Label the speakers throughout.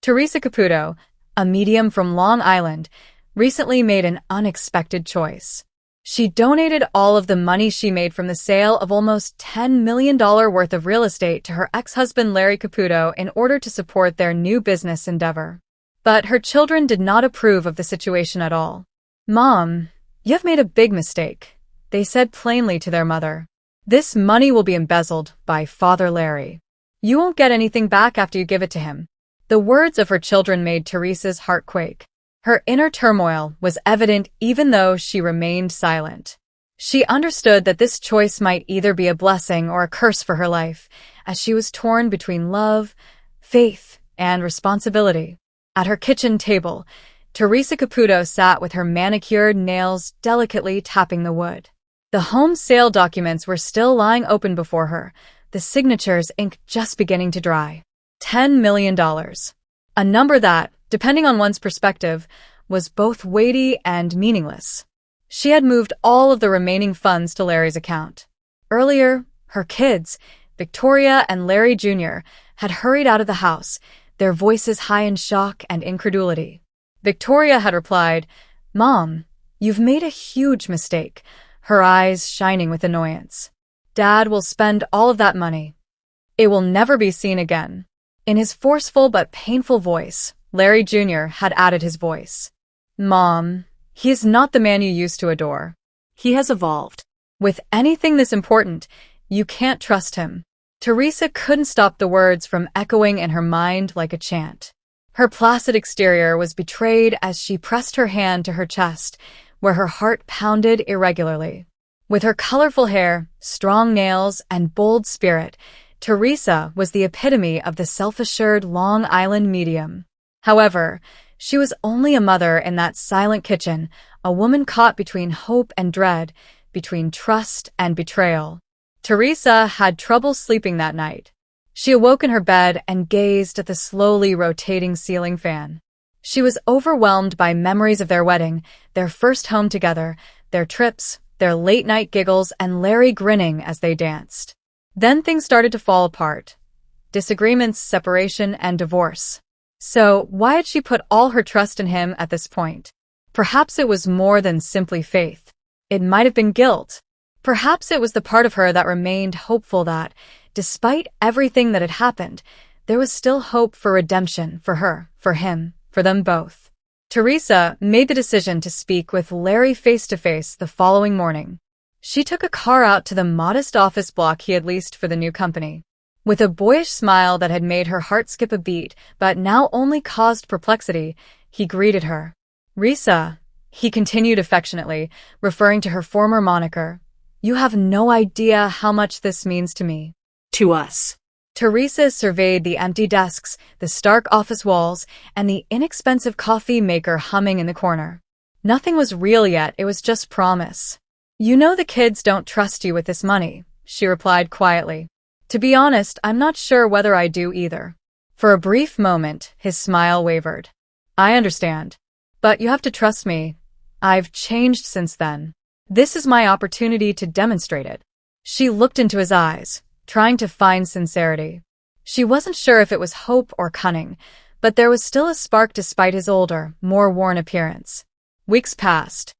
Speaker 1: Theresa Caputo, a medium from Long Island, recently made an unexpected choice. She donated all of the money she made from the sale of almost $10 million worth of real estate to her ex-husband Larry Caputo in order to support their new business endeavor. But her children did not approve of the situation at all. "Mom, you've made a big mistake," they said plainly to their mother. "This money will be embezzled by Father Larry. You won't get anything back after you give it to him." The words of her children made Theresa's heart quake. Her inner turmoil was evident even though she remained silent. She understood that this choice might either be a blessing or a curse for her life, as she was torn between love, faith, and responsibility. At her kitchen table, Theresa Caputo sat with her manicured nails delicately tapping the wood. The home sale documents were still lying open before her, the signatures' ink just beginning to dry. $10 million. A number that, depending on one's perspective, was both weighty and meaningless. She had moved all of the remaining funds to Larry's account. Earlier, her kids, Victoria and Larry Jr., had hurried out of the house, their voices high in shock and incredulity. Victoria had replied, "Mom, you've made a huge mistake," her eyes shining with annoyance. "Dad will spend all of that money. It will never be seen again." In his forceful but painful voice, Larry Jr. had added his voice. "Mom, he is not the man you used to adore. He has evolved. With anything this important, you can't trust him." Theresa couldn't stop the words from echoing in her mind like a chant. Her placid exterior was betrayed as she pressed her hand to her chest, where her heart pounded irregularly. With her colorful hair, strong nails, and bold spirit, Theresa was the epitome of the self-assured Long Island medium. However, she was only a mother in that silent kitchen, a woman caught between hope and dread, between trust and betrayal. Theresa had trouble sleeping that night. She awoke in her bed and gazed at the slowly rotating ceiling fan. She was overwhelmed by memories of their wedding, their first home together, their trips, their late-night giggles, and Larry grinning as they danced. Then things started to fall apart. Disagreements, separation, and divorce. So, why had she put all her trust in him at this point? Perhaps it was more than simply faith. It might have been guilt. Perhaps it was the part of her that remained hopeful that, despite everything that had happened, there was still hope for redemption for her, for him, for them both. Theresa made the decision to speak with Larry face-to-face the following morning. She took a car out to the modest office block he had leased for the new company. With a boyish smile that had made her heart skip a beat, but now only caused perplexity, he greeted her. "Risa," he continued affectionately, referring to her former moniker, "you have no idea how much this means to me."
Speaker 2: To us.
Speaker 1: Theresa surveyed the empty desks, the stark office walls, and the inexpensive coffee maker humming in the corner. Nothing was real yet, it was just promise. "You know the kids don't trust you with this money," she replied quietly. "To be honest, I'm not sure whether I do either." For a brief moment, his smile wavered. "I understand. But you have to trust me. I've changed since then. This is my opportunity to demonstrate it." She looked into his eyes, trying to find sincerity. She wasn't sure if it was hope or cunning, but there was still a spark despite his older, more worn appearance. Weeks passed.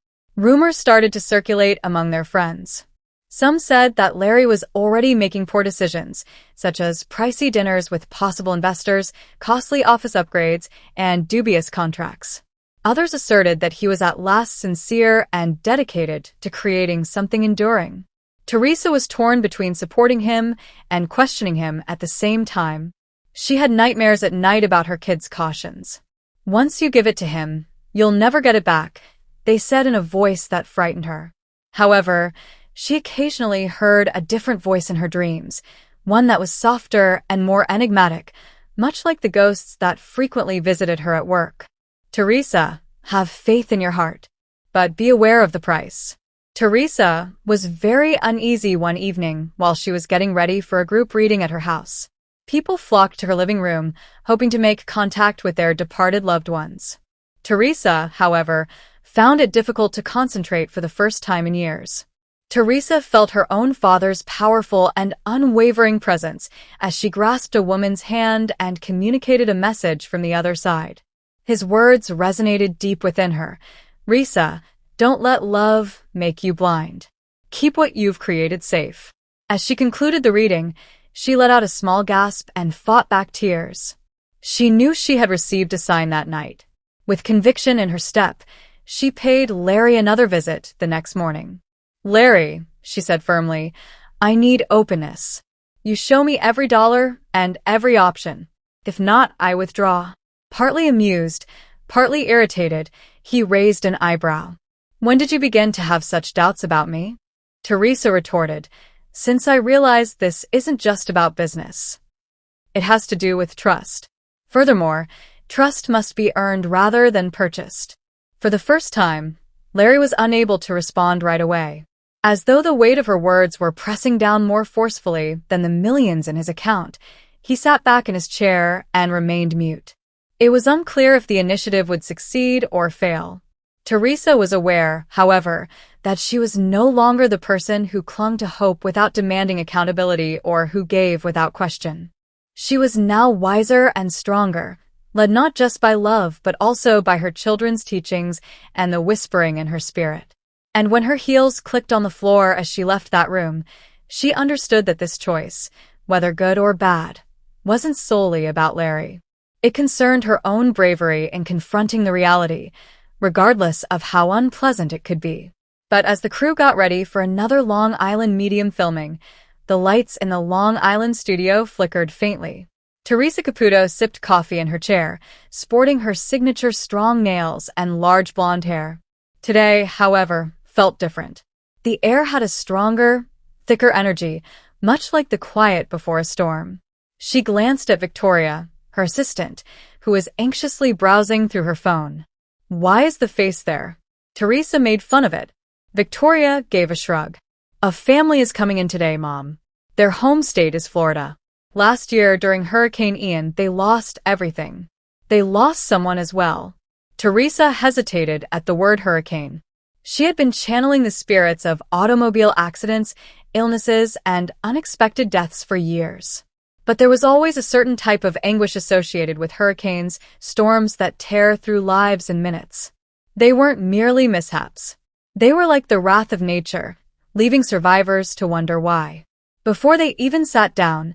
Speaker 1: Rumors started to circulate among their friends. Some said that Larry was already making poor decisions, such as pricey dinners with possible investors, costly office upgrades, and dubious contracts. Others asserted that he was at last sincere and dedicated to creating something enduring. Theresa was torn between supporting him and questioning him at the same time. She had nightmares at night about her kids' cautions. "Once you give it to him, you'll never get it back," they said in a voice that frightened her. However, she occasionally heard a different voice in her dreams, one that was softer and more enigmatic, much like the ghosts that frequently visited her at work. "Theresa, have faith in your heart, but be aware of the price." Theresa was very uneasy one evening while she was getting ready for a group reading at her house. People flocked to her living room, hoping to make contact with their departed loved ones. Theresa, however, found it difficult to concentrate for the first time in years. Theresa felt her own father's powerful and unwavering presence as she grasped a woman's hand and communicated a message from the other side. His words resonated deep within her. "Risa, don't let love make you blind. Keep what you've created safe." As she concluded the reading, she let out a small gasp and fought back tears. She knew she had received a sign that night. With conviction in her step, she paid Larry another visit the next morning. "Larry," she said firmly, "I need openness. You show me every dollar and every option. If not, I withdraw." Partly amused, partly irritated, he raised an eyebrow. "When did you begin to have such doubts about me?" Theresa retorted, "Since I realized this isn't just about business. It has to do with trust. Furthermore, trust must be earned rather than purchased." For the first time, Larry was unable to respond right away. As though the weight of her words were pressing down more forcefully than the millions in his account, he sat back in his chair and remained mute. It was unclear if the initiative would succeed or fail. Theresa was aware, however, that she was no longer the person who clung to hope without demanding accountability or who gave without question. She was now wiser and stronger, led not just by love but also by her children's teachings and the whispering in her spirit. And when her heels clicked on the floor as she left that room, she understood that this choice, whether good or bad, wasn't solely about Larry. It concerned her own bravery in confronting the reality, regardless of how unpleasant it could be. But as the crew got ready for another Long Island medium filming, the lights in the Long Island studio flickered faintly. Theresa Caputo sipped coffee in her chair, sporting her signature strong nails and large blonde hair. Today, however, felt different. The air had a stronger, thicker energy, much like the quiet before a storm. She glanced at Victoria, her assistant, who was anxiously browsing through her phone. "Why is the face there?" Theresa made fun of it. Victoria gave a shrug. "A family is coming in today, Mom. Their home state is Florida. Last year, during Hurricane Ian, they lost everything. They lost someone as well." Theresa hesitated at the word hurricane. She had been channeling the spirits of automobile accidents, illnesses, and unexpected deaths for years. But there was always a certain type of anguish associated with hurricanes, storms that tear through lives in minutes. They weren't merely mishaps. They were like the wrath of nature, leaving survivors to wonder why. Before they even sat down,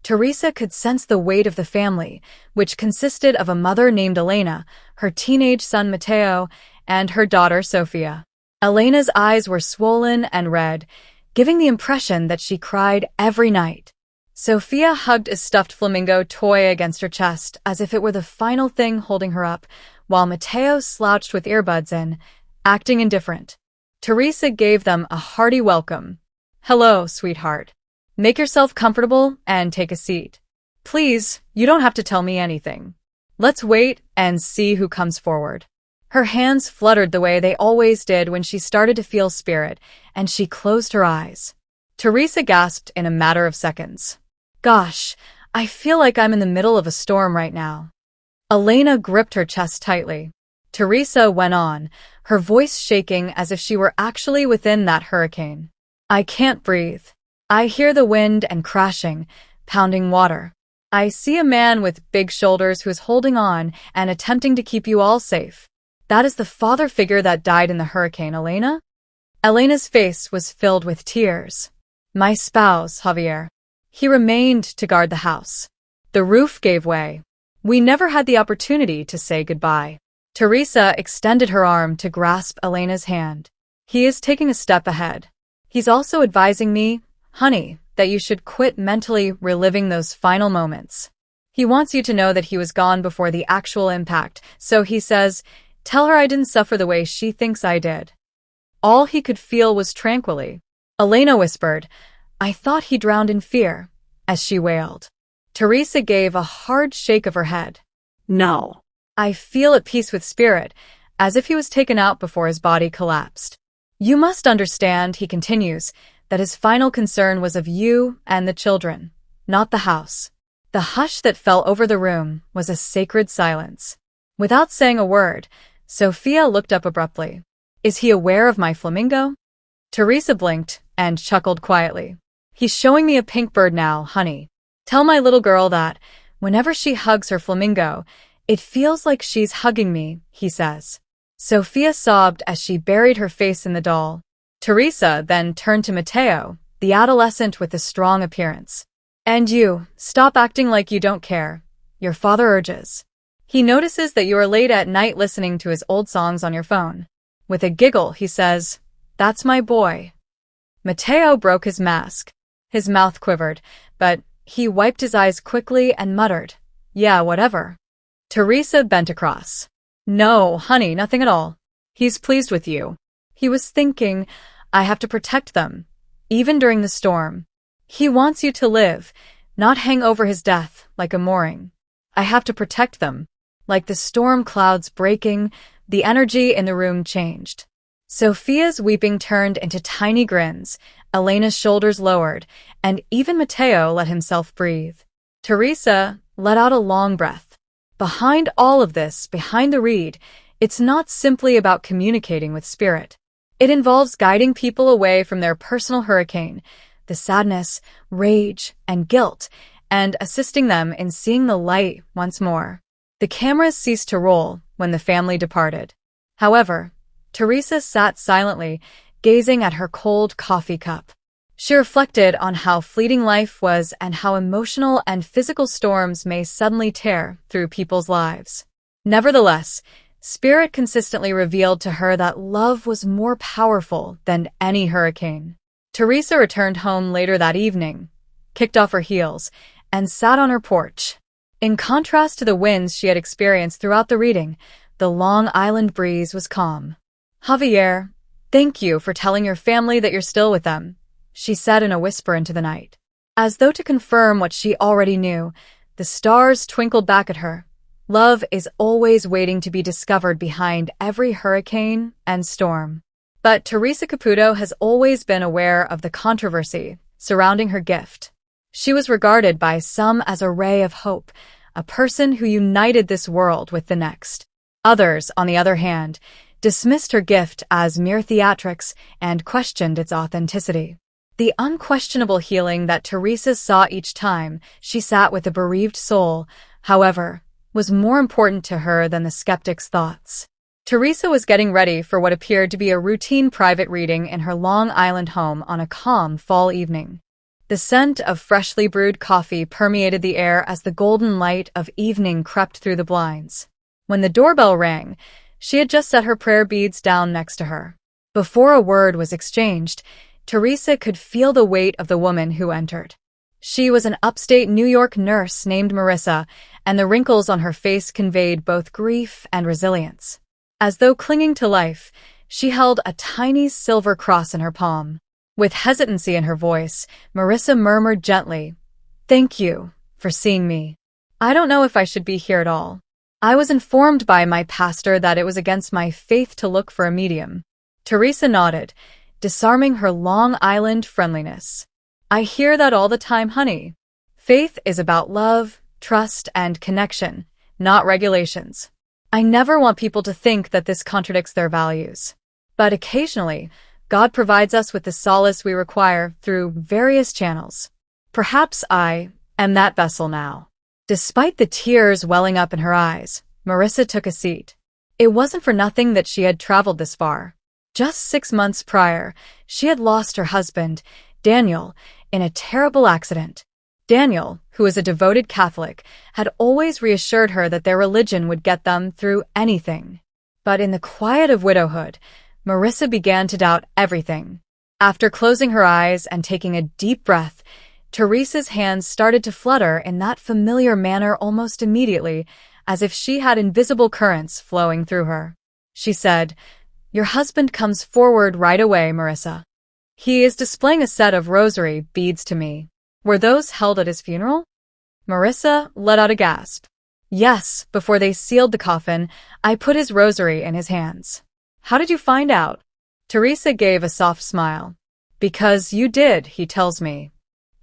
Speaker 1: Theresa could sense the weight of the family, which consisted of a mother named Elena, her teenage son Matteo, and her daughter Sofia. Elena's eyes were swollen and red, giving the impression that she cried every night. Sofia hugged a stuffed flamingo toy against her chest as if it were the final thing holding her up, while Matteo slouched with earbuds in, acting indifferent. Theresa gave them a hearty welcome. "Hello, sweetheart. Make yourself comfortable and take a seat. Please, you don't have to tell me anything. Let's wait and see who comes forward." Her hands fluttered the way they always did when she started to feel spirit, and she closed her eyes. Theresa gasped in a matter of seconds. "Gosh, I feel like I'm in the middle of a storm right now." Elena gripped her chest tightly. Theresa went on, her voice shaking as if she were actually within that hurricane. "I can't breathe. I hear the wind and crashing, pounding water. I see a man with big shoulders who is holding on and attempting to keep you all safe. That is the father figure that died in the hurricane, Elena?" Elena's face was filled with tears. "My spouse, Javier. He remained to guard the house. The roof gave way. We never had the opportunity to say goodbye." Theresa extended her arm to grasp Elena's hand. "He is taking a step ahead. He's also advising me, honey, that you should quit mentally reliving those final moments. He wants you to know that he was gone before the actual impact, so he says, tell her I didn't suffer the way she thinks I did." All he could feel was tranquility. Elena whispered, "I thought he drowned in fear," as she wailed. Theresa gave a hard shake of her head. "No. I feel at peace with spirit, as if he was taken out before his body collapsed. You must understand," he continues, "that his final concern was of you and the children, not the house." The hush that fell over the room was a sacred silence. Without saying a word, Sofia looked up abruptly. "Is he aware of my flamingo?" Theresa blinked and chuckled quietly. He's showing me a pink bird now, honey. Tell my little girl that, whenever she hugs her flamingo, it feels like she's hugging me, he says. Sophia sobbed as she buried her face in the doll. Theresa then turned to Matteo, the adolescent with the strong appearance. And you, stop acting like you don't care, your father urges. He notices that you are late at night listening to his old songs on your phone. With a giggle, he says, "That's my boy." Matteo broke his mask. His mouth quivered, but he wiped his eyes quickly and muttered, "Yeah, whatever." Theresa bent across. "No, honey, nothing at all. He's pleased with you. He was thinking, I have to protect them, even during the storm. He wants you to live, not hang over his death like a mooring. I have to protect them." Like the storm clouds breaking, the energy in the room changed. Sophia's weeping turned into tiny grins, Elena's shoulders lowered, and even Matteo let himself breathe. Theresa let out a long breath. Behind all of this, behind the reed, it's not simply about communicating with spirit. It involves guiding people away from their personal hurricane, the sadness, rage, and guilt, and assisting them in seeing the light once more. The cameras ceased to roll when the family departed. However, Theresa sat silently, gazing at her cold coffee cup. She reflected on how fleeting life was and how emotional and physical storms may suddenly tear through people's lives. Nevertheless, Spirit consistently revealed to her that love was more powerful than any hurricane. Theresa returned home later that evening, kicked off her heels, and sat on her porch. In contrast to the winds she had experienced throughout the reading, the Long Island breeze was calm. "Javier, thank you for telling your family that you're still with them," she said in a whisper into the night. As though to confirm what she already knew, the stars twinkled back at her. Love is always waiting to be discovered behind every hurricane and storm. But Theresa Caputo has always been aware of the controversy surrounding her gift. She was regarded by some as a ray of hope, a person who united this world with the next. Others, on the other hand, dismissed her gift as mere theatrics and questioned its authenticity. The unquestionable healing that Theresa saw each time she sat with a bereaved soul, however, was more important to her than the skeptic's thoughts. Theresa was getting ready for what appeared to be a routine private reading in her Long Island home on a calm fall evening. The scent of freshly brewed coffee permeated the air as the golden light of evening crept through the blinds. When the doorbell rang, she had just set her prayer beads down next to her. Before a word was exchanged, Theresa could feel the weight of the woman who entered. She was an upstate New York nurse named Marissa, and the wrinkles on her face conveyed both grief and resilience. As though clinging to life, she held a tiny silver cross in her palm. With hesitancy in her voice, Marissa murmured gently, "Thank you for seeing me. I don't know if I should be here at all. I was informed by my pastor that it was against my faith to look for a medium." Theresa nodded, disarming her Long Island friendliness. "I hear that all the time, honey. Faith is about love, trust, and connection, not regulations. I never want people to think that this contradicts their values. But occasionally, God provides us with the solace we require through various channels. Perhaps I am that vessel now." Despite the tears welling up in her eyes, Marissa took a seat. It wasn't for nothing that she had traveled this far. Just 6 months prior, she had lost her husband, Daniel, in a terrible accident. Daniel, who was a devoted Catholic, had always reassured her that their religion would get them through anything. But in the quiet of widowhood, Marissa began to doubt everything. After closing her eyes and taking a deep breath, Theresa's hands started to flutter in that familiar manner almost immediately, as if she had invisible currents flowing through her. She said, "Your husband comes forward right away, Marissa. He is displaying a set of rosary beads to me. Were those held at his funeral?" Marissa let out a gasp. "Yes, before they sealed the coffin, I put his rosary in his hands." "How did you find out?" Theresa gave a soft smile. "Because you did, he tells me.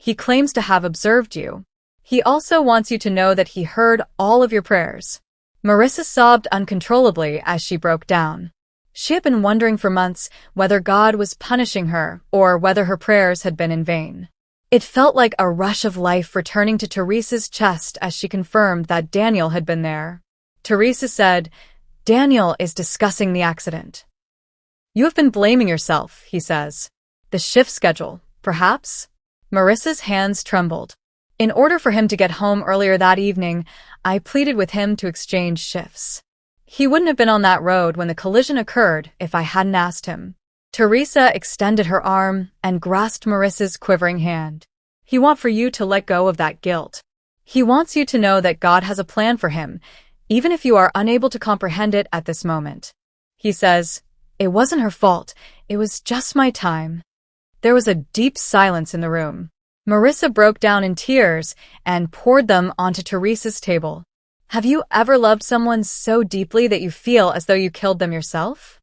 Speaker 1: He claims to have observed you. He also wants you to know that he heard all of your prayers." Marissa sobbed uncontrollably as she broke down. She had been wondering for months whether God was punishing her or whether her prayers had been in vain. It felt like a rush of life returning to Theresa's chest as she confirmed that Daniel had been there. Theresa said, "Daniel is discussing the accident. You have been blaming yourself," he says. "The shift schedule, perhaps?" Marissa's hands trembled. In order for him to get home earlier that evening, I pleaded with him to exchange shifts. He wouldn't have been on that road when the collision occurred if I hadn't asked him. Theresa extended her arm and grasped Marissa's quivering hand. "He wants for you to let go of that guilt. He wants you to know that God has a plan for him, even if you are unable to comprehend it at this moment." He says, "It wasn't her fault. It was just my time." There was a deep silence in the room. Marissa broke down in tears and poured them onto Theresa's table. "Have you ever loved someone so deeply that you feel as though you killed them yourself?"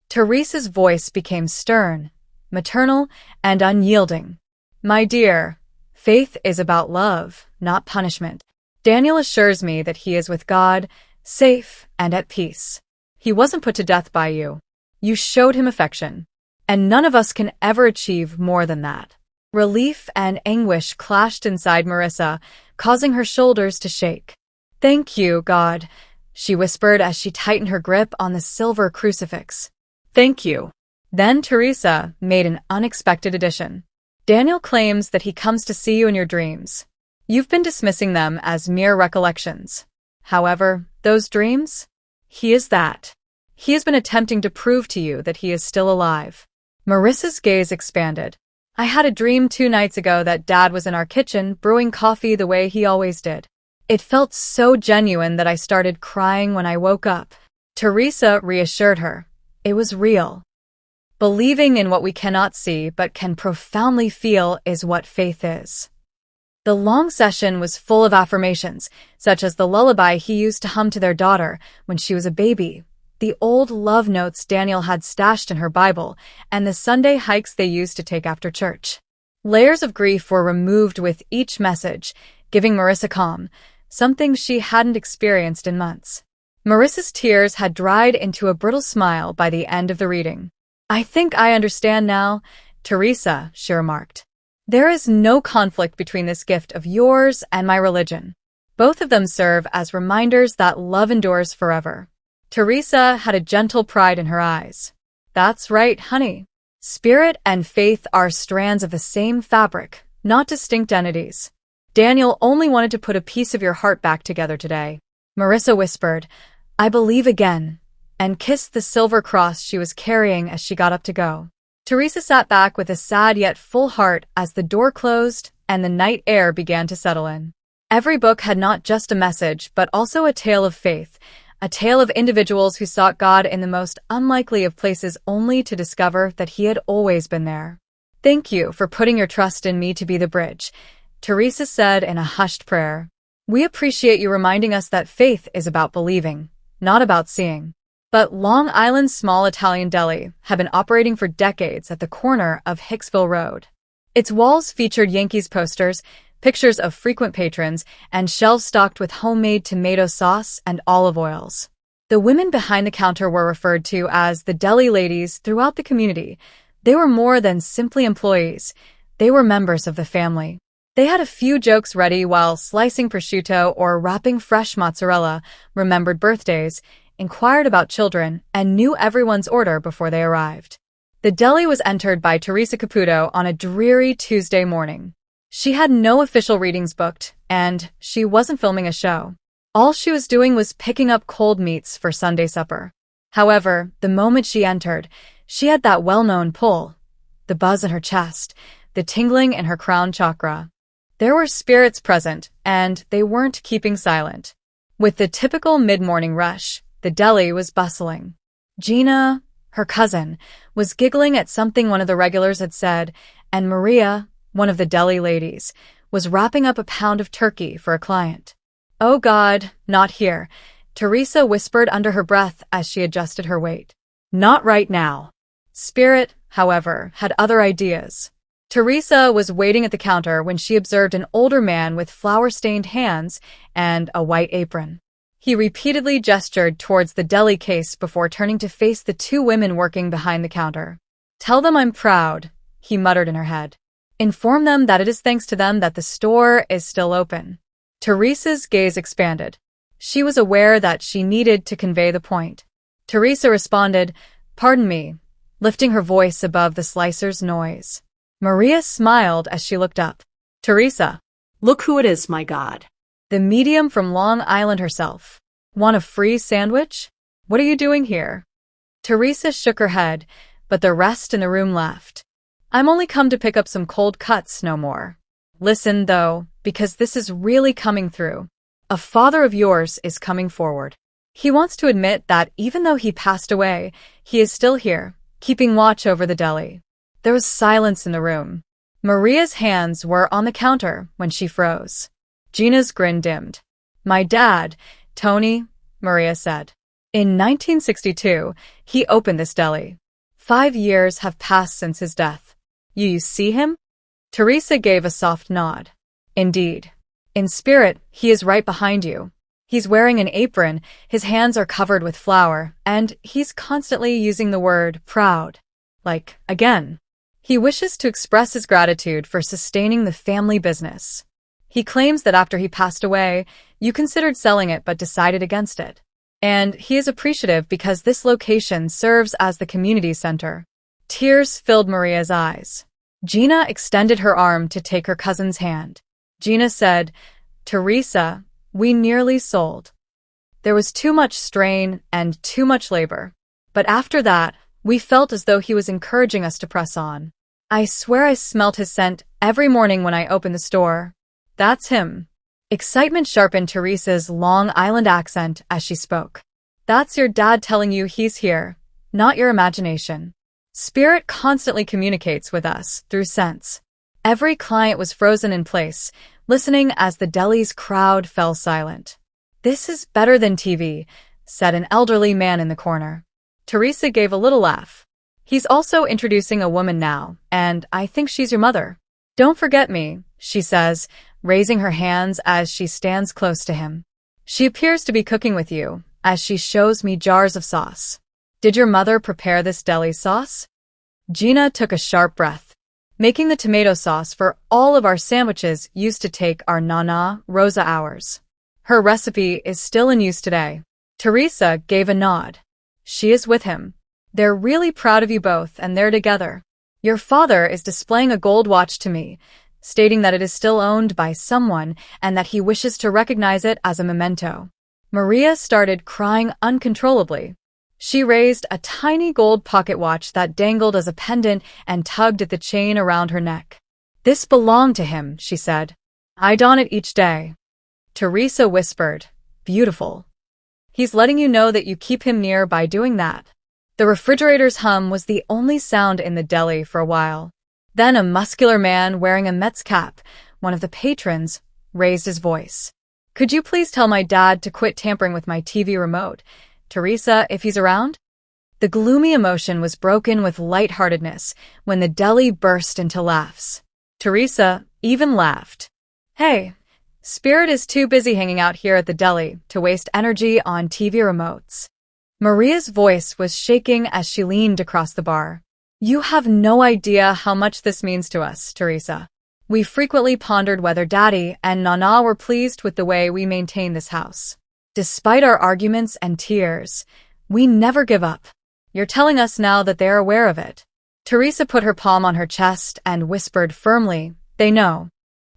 Speaker 1: Theresa's voice became stern, maternal, and unyielding. "My dear, faith is about love, not punishment. Daniel assures me that he is with God, safe and at peace. He wasn't put to death by you. You showed him affection. And none of us can ever achieve more than that." Relief and anguish clashed inside Marissa, causing her shoulders to shake. "Thank you, God," she whispered as she tightened her grip on the silver crucifix. "Thank you." Then Theresa made an unexpected addition. "Daniel claims that he comes to see you in your dreams. You've been dismissing them as mere recollections. However, those dreams? He is that. He has been attempting to prove to you that he is still alive." Marissa's gaze expanded. "I had a dream 2 nights ago that Dad was in our kitchen brewing coffee the way he always did. It felt so genuine that I started crying when I woke up." Theresa reassured her. It was real. Believing in what we cannot see but can profoundly feel is what faith is. The long session was full of affirmations, such as the lullaby he used to hum to their daughter when she was a baby, the old love notes Daniel had stashed in her Bible, and the Sunday hikes they used to take after church. Layers of grief were removed with each message, giving Marissa calm, something she hadn't experienced in months. Marissa's tears had dried into a brittle smile by the end of the reading. "I think I understand now, Theresa," she remarked. "There is no conflict between this gift of yours and my religion. Both of them serve as reminders that love endures forever." Theresa had a gentle pride in her eyes. "That's right, honey. Spirit and faith are strands of the same fabric, not distinct entities. Daniel only wanted to put a piece of your heart back together today." Marissa whispered, "I believe again," and kissed the silver cross she was carrying as she got up to go. Theresa sat back with a sad yet full heart as the door closed and the night air began to settle in. Every book had not just a message, but also a tale of faith, a tale of individuals who sought God in the most unlikely of places only to discover that he had always been there. "Thank you for putting your trust in me to be the bridge," Theresa said in a hushed prayer. "We appreciate you reminding us that faith is about believing, not about seeing." But Long Island's small Italian deli had been operating for decades at the corner of Hicksville Road. Its walls featured Yankees posters, pictures of frequent patrons, and shelves stocked with homemade tomato sauce and olive oils. The women behind the counter were referred to as the deli ladies throughout the community. They were more than simply employees. They were members of the family. They had a few jokes ready while slicing prosciutto or wrapping fresh mozzarella, remembered birthdays, inquired about children, and knew everyone's order before they arrived. The deli was entered by Theresa Caputo on a dreary Tuesday morning. She had no official readings booked, and she wasn't filming a show. All she was doing was picking up cold meats for Sunday supper. However, the moment she entered, she had that well-known pull, the buzz in her chest, the tingling in her crown chakra. There were spirits present, and they weren't keeping silent. With the typical mid-morning rush, the deli was bustling. Gina, her cousin, was giggling at something one of the regulars had said, and Maria, one of the deli ladies, was wrapping up a pound of turkey for a client. "Oh God, not here," Theresa whispered under her breath as she adjusted her weight. "Not right now." Spirit, however, had other ideas. Theresa was waiting at the counter when she observed an older man with flour-stained hands and a white apron. He repeatedly gestured towards the deli case before turning to face the two women working behind the counter. "Tell them I'm proud," he muttered in her head. "Inform them that it is thanks to them that the store is still open." Theresa's gaze expanded. She was aware that she needed to convey the point. Theresa responded, "Pardon me," lifting her voice above the slicer's noise. Maria smiled as she looked up. "Theresa,
Speaker 2: Look who it is, my God."
Speaker 1: the medium from Long Island herself. "Want a free sandwich? What are you doing here?" Theresa shook her head, but the rest in the room laughed. "I'm only come to pick up some cold cuts, no more. Listen, though, because this is really coming through. A father of yours is coming forward. He wants to admit that even though he passed away, he is still here, keeping watch over the deli." There was silence in the room. Maria's hands were on the counter when she froze. Gina's grin dimmed. "My dad, Tony," Maria said. "In 1962, he opened this deli. 5 years have passed since his death. You see him?" Theresa gave a soft nod. "Indeed. In spirit, he is right behind you. He's wearing an apron, his hands are covered with flour, and he's constantly using the word proud. Like, again. He wishes to express his gratitude for sustaining the family business. He claims that after he passed away, you considered selling it but decided against it. And he is appreciative because this location serves as the community center." Tears filled Maria's eyes. Gina extended her arm to take her cousin's hand. Gina said, "Theresa, we nearly sold. There was too much strain and too much labor. But after that, we felt as though he was encouraging us to press on. I swear I smelt his scent every morning when I opened the store. That's him." Excitement sharpened Theresa's Long Island accent as she spoke. "That's your dad telling you he's here, not your imagination. Spirit constantly communicates with us through sense." Every client was frozen in place, listening as the deli's crowd fell silent. "This is better than TV," said an elderly man in the corner. Theresa gave a little laugh. "He's also introducing a woman now, and I think she's your mother. Don't forget me," she says, raising her hands as she stands close to him. "She appears to be cooking with you, as she shows me jars of sauce. Did your mother prepare this deli sauce?" Gina took a sharp breath. "Making the tomato sauce for all of our sandwiches used to take our Nana Rosa hours. Her recipe is still in use today." Theresa gave a nod. "She is with him. They're really proud of you both, and they're together. Your father is displaying a gold watch to me, stating that it is still owned by someone and that he wishes to recognize it as a memento." Maria started crying uncontrollably. She raised a tiny gold pocket watch that dangled as a pendant and tugged at the chain around her neck. "This belonged to him," she said. "I don it each day." Theresa whispered, "Beautiful. He's letting you know that you keep him near by doing that." The refrigerator's hum was the only sound in the deli for a while. Then a muscular man wearing a Mets cap, one of the patrons, raised his voice. "Could you please tell my dad to quit tampering with my TV remote, Theresa, if he's around?" The gloomy emotion was broken with lightheartedness when the deli burst into laughs. Theresa even laughed. "Hey, Spirit is too busy hanging out here at the deli to waste energy on TV remotes." Maria's voice was shaking as she leaned across the bar. "You have no idea how much this means to us, Theresa. We frequently pondered whether Daddy and Nana were pleased with the way we maintain this house. Despite our arguments and tears, we never give up. You're telling us now that they're aware of it." Theresa put her palm on her chest and whispered firmly, "They know.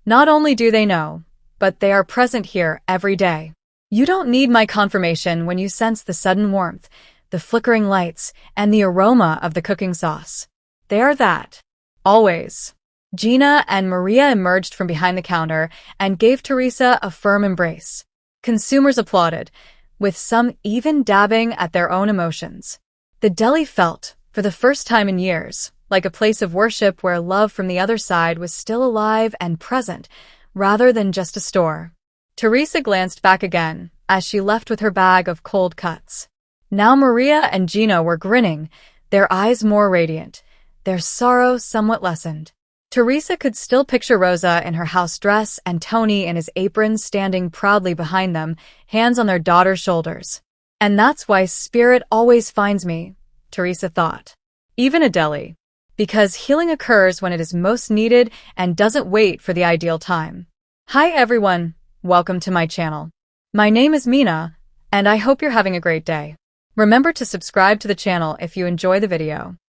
Speaker 1: Not only do they know, but they are present here every day. You don't need my confirmation when you sense the sudden warmth, the flickering lights, and the aroma of the cooking sauce. They are that. Always." Gina and Maria emerged from behind the counter and gave Theresa a firm embrace. Consumers applauded, with some even dabbing at their own emotions. The deli felt, for the first time in years, like a place of worship where love from the other side was still alive and present, rather than just a store. Theresa glanced back again as she left with her bag of cold cuts. Now Maria and Gina were grinning, their eyes more radiant, their sorrow somewhat lessened. Theresa could still picture Rosa in her house dress and Tony in his apron standing proudly behind them, hands on their daughter's shoulders. And that's why spirit always finds me, Theresa thought. Even a deli. Because healing occurs when it is most needed and doesn't wait for the ideal time. Hi everyone, welcome to my channel. My name is Mina, and I hope you're having a great day. Remember to subscribe to the channel if you enjoy the video.